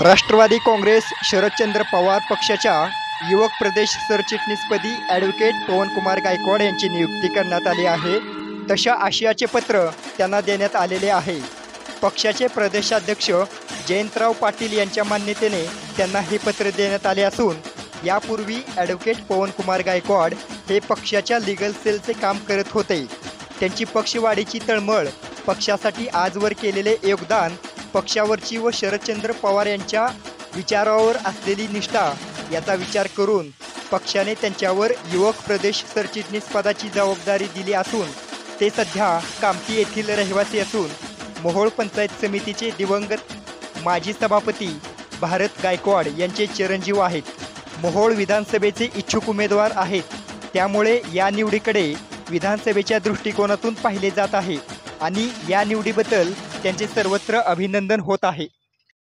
राष्ट्रवादी काँग्रेस शरदचंद्र पवार पक्षाच्या युवक प्रदेश सरचिटणीसपदी ॲडव्होकेट पवनकुमार गायकवाड यांची नियुक्ती करण्यात आली आहे। तशा आशयाचे पत्र त्यांना देण्यात आलेले आहे। पक्षाचे प्रदेशाध्यक्ष जयंतराव पाटील यांच्या मान्यतेने त्यांना हे पत्र देण्यात आले असून यापूर्वी ॲडव्होकेट पवनकुमार गायकवाड हे पक्षाच्या लीगल सेलचे काम करत होते। त्यांची पक्षवाढीची तळमळ, पक्षासाठी आजवर केलेले योगदान, पक्षावरची व शरदचंद्र पवार यांच्या विचारावर असलेली निष्ठा याचा विचार करून पक्षाने त्यांच्यावर युवक प्रदेश सरचिटणीस पदाची जबाबदारी दिली असून ते सध्या कामठी येथील रहिवासी असून मोहोळ पंचायत समितीचे दिवंगत माजी सभापती भारत गायकवाड यांचे चिरंजीव आहेत। मोहोळ विधानसभेचे इच्छुक उमेदवार आहेत, त्यामुळे या निवडीकडे विधानसभेच्या दृष्टिकोनातून पाहिले जात आहे आणि या निवडीबद्दल त्यांचे सर्वत्र अभिनंदन होत आहे।